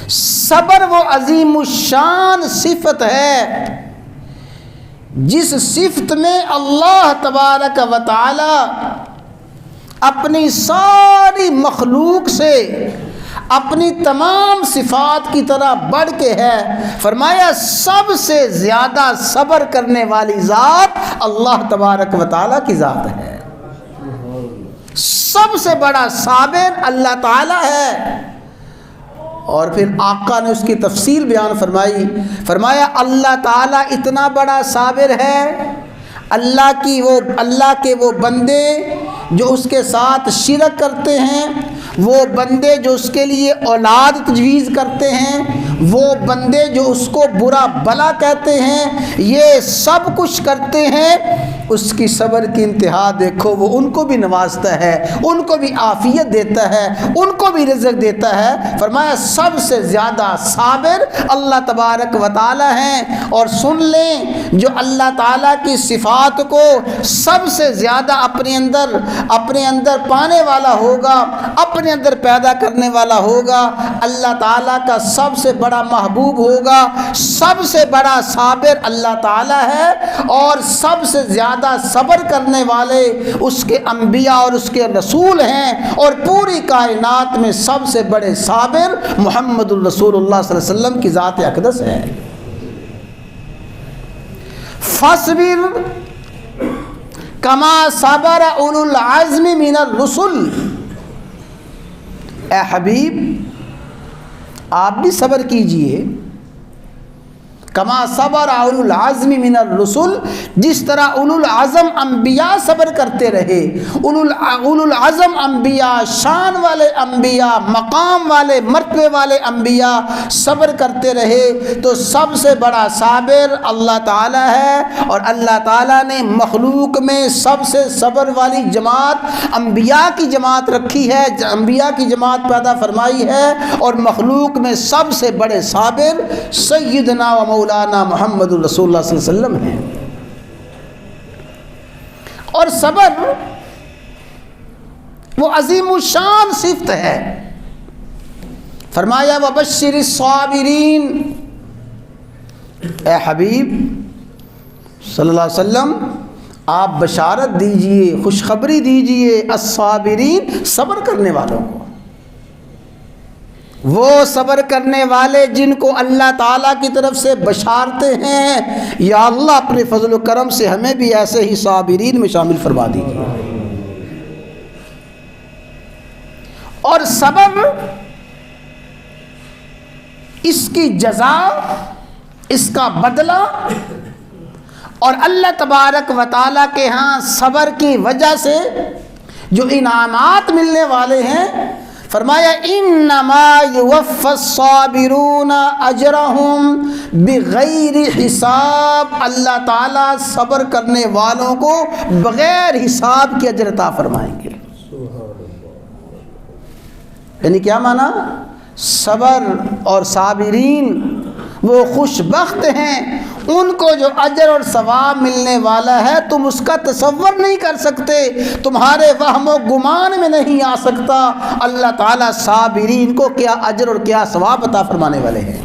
صبر وہ عظیم الشان صفت ہے جس صفت میں اللہ تبارک و تعالی اپنی ساری مخلوق سے اپنی تمام صفات کی طرح بڑھ کے ہے۔ فرمایا سب سے زیادہ صبر کرنے والی ذات اللہ تبارک و تعالیٰ کی ذات ہے۔ سب سے بڑا صابر اللہ تعالیٰ ہے۔ اور پھر آقا نے اس کی تفصیل بیان فرمائی، فرمایا اللہ تعالیٰ اتنا بڑا صابر ہے، اللہ کے وہ بندے جو اس کے ساتھ شرک کرتے ہیں، وہ بندے جو اس کے لیے اولاد تجویز کرتے ہیں، وہ بندے جو اس کو برا بلا کہتے ہیں، یہ سب کچھ کرتے ہیں، اس کی صبر کی انتہا دیکھو، وہ ان کو بھی نوازتا ہے، ان کو بھی عافیت دیتا ہے، ان کو بھی رزق دیتا ہے۔ فرمایا سب سے زیادہ صابر اللہ تبارک و تعالی ہیں۔ اور سن لیں، جو اللہ تعالیٰ کی صفات کو سب سے زیادہ اپنے اندر پانے والا ہوگا، اپنے اندر پیدا کرنے والا ہوگا، اللہ تعالیٰ کا سب سے بڑا محبوب ہوگا، سب سے بڑا صابر اللہ تعالیٰ ہے، اور سب سے زیادہ صبر کرنے والے اس کے انبیاء اور اس کے رسول ہیں، اور پوری کائنات میں سب سے بڑے صابر محمد الرسول اللہ صلی اللہ علیہ وسلم کی ذات اقدس ہے۔ فاصبر کما صبر اولو العزم من الرسل، اے حبیب آپ بھی صبر کیجئے، کما صبر اولو العزم من الرسل، جس طرح اولو العزم انبیاء صبر کرتے رہے۔ اولو العزم انبیاء، شان والے انبیاء، مقام والے، مرتبے والے انبیاء صبر کرتے رہے، تو سب سے بڑا صابر اللہ تعالیٰ ہے۔ اور اللہ تعالیٰ نے مخلوق میں سب سے صبر والی جماعت انبیاء کی جماعت رکھی ہے، انبیاء کی جماعت پیدا فرمائی ہے، اور مخلوق میں سب سے بڑے صابر سیدنا و مولانا محمد الرسول اللہ صلی اللہ علیہ وسلم ہیں۔ اور صبر وہ عظیم الشان صفت ہے۔ فرمایا وبشر الصابرین، اے حبیب صلی اللہ علیہ وسلم آپ بشارت دیجئے، خوشخبری دیجئے الصابرین، صبر کرنے والوں کو، وہ صبر کرنے والے جن کو اللہ تعالیٰ کی طرف سے بشارتے ہیں۔ یا اللہ اپنے فضل و کرم سے ہمیں بھی ایسے ہی صابرین میں شامل فرما دیجیے۔ اور صبر اس کی جزا، اس کا بدلہ، اور اللہ تبارک و تعالیٰ کے ہاں صبر کی وجہ سے جو انعامات ملنے والے ہیں، فرمایا انما یوفی الصابرون اجرہم بغیر حساب، اللہ تعالیٰ صبر کرنے والوں کو بغیر حساب کے اجر عطا فرمائیں گے۔ یعنی کیا معنی؟ صبر اور صابرین وہ خوش بخت ہیں، ان کو جو اجر اور ثواب ملنے والا ہے تم اس کا تصور نہیں کر سکتے، تمہارے وہم و گمان میں نہیں آ سکتا۔ اللہ تعالیٰ صابرین کو کیا اجر اور کیا ثواب عطا فرمانے والے ہیں۔